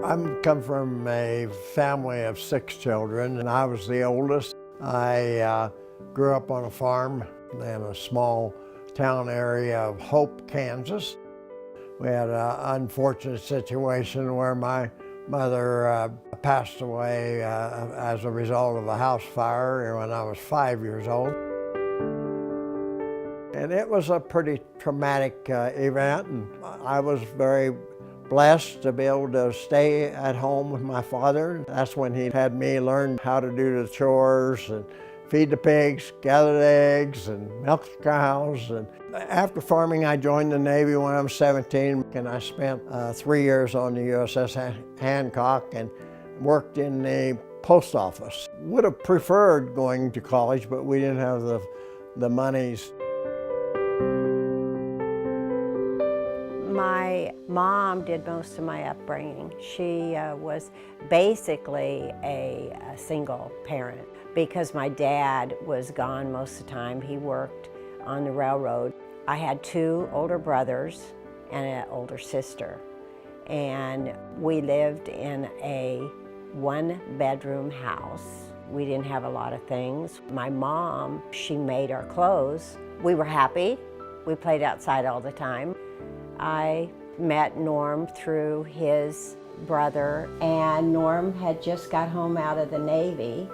I come from a family of 6 children, and I was the oldest. I grew up on a farm in a small town area of Hope, Kansas. We had an unfortunate situation where my mother passed away as a result of a house fire when I was 5 years old. And it was a pretty traumatic event, and I was very blessed to be able to stay at home with my father. That's when he had me learn how to do the chores and feed the pigs, gather the eggs, and milk the cows. And after farming, I joined the Navy when I was 17, and I spent 3 years on the USS Hancock and worked in the post office. Would have preferred going to college, but we didn't have the monies. My mom did most of my upbringing. She was basically a single parent because my dad was gone most of the time. He worked on the railroad. I had 2 older brothers and an older sister, and we lived in a 1-bedroom house. We didn't have a lot of things. My mom, she made our clothes. We were happy. We played outside all the time. I met Norm through his brother, and Norm had just got home out of the Navy.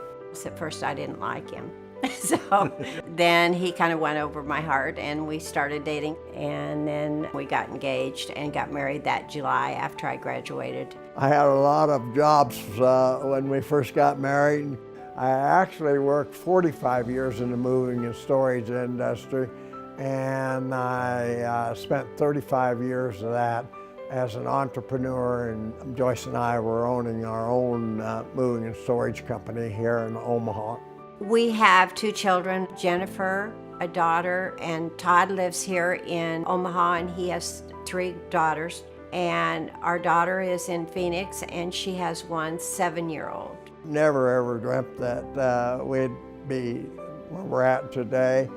At first I didn't like him. So then he kind of went over my heart and we started dating, and then we got engaged and got married that July after I graduated. I had a lot of jobs when we first got married. I actually worked 45 years in the moving and storage industry, and I spent 35 years of that as an entrepreneur, and Joyce and I were owning our own moving and storage company here in Omaha. We have 2 children, Jennifer, a daughter, and Todd lives here in Omaha, and he has 3 daughters. And our daughter is in Phoenix, and she has one 7-year-old. Never ever dreamt that we'd be where we're at today.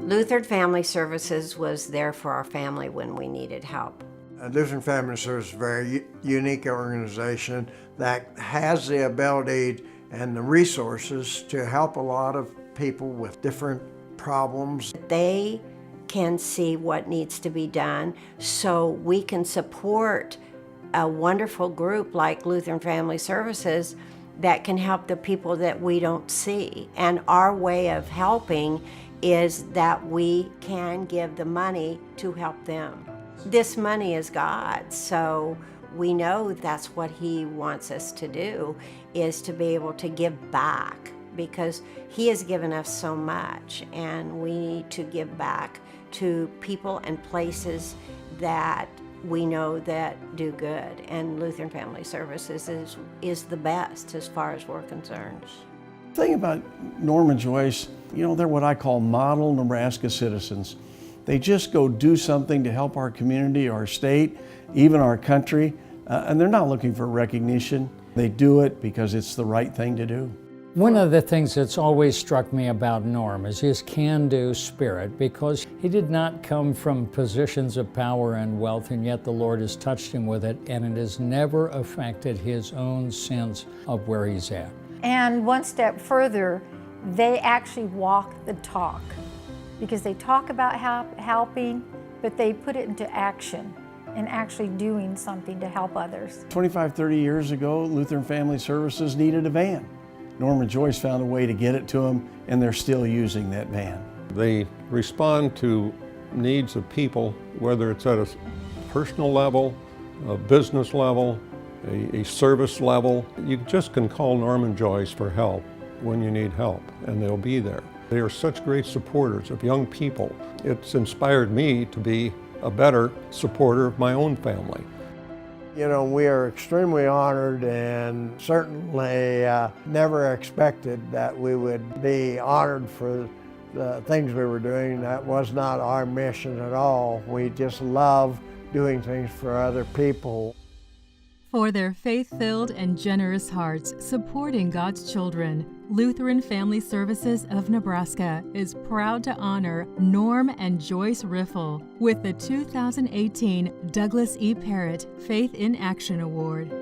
Lutheran Family Services was there for our family when we needed help. Lutheran Family Services is a very unique organization that has the ability and the resources to help a lot of people with different problems. They can see what needs to be done so we can support a wonderful group like Lutheran Family Services that can help the people that we don't see. And our way of helping is that we can give the money to help them. This money is God's, so we know that's what He wants us to do, is to be able to give back, because He has given us so much, and we need to give back to people and places that we know that do good, and Lutheran Family Services is the best as far as we're concerned. The thing about Norm and Joyce, you know, they're what I call model Nebraska citizens. They just go do something to help our community, our state, even our country, and they're not looking for recognition. They do it because it's the right thing to do. One of the things that's always struck me about Norm is his can-do spirit, because he did not come from positions of power and wealth, and yet the Lord has touched him with it, and it has never affected his own sense of where he's at. And one step further, they actually walk the talk, because they talk about helping, but they put it into action and actually doing something to help others. 25, 30 years ago, Lutheran Family Services needed a van. Norm and Joyce found a way to get it to them, and they're still using that van. They respond to needs of people, whether it's at a personal level, a business level, a service level. You just can call Norm and Joyce for help when you need help, and they'll be there. They are such great supporters of young people. It's inspired me to be a better supporter of my own family. You know, we are extremely honored, and certainly never expected that we would be honored for the things we were doing. That was not our mission at all. We just love doing things for other people. For their faith-filled and generous hearts supporting God's children, Lutheran Family Services of Nebraska is proud to honor Norm and Joyce Riffel with the 2018 Douglas E. Parrott Faith in Action Award.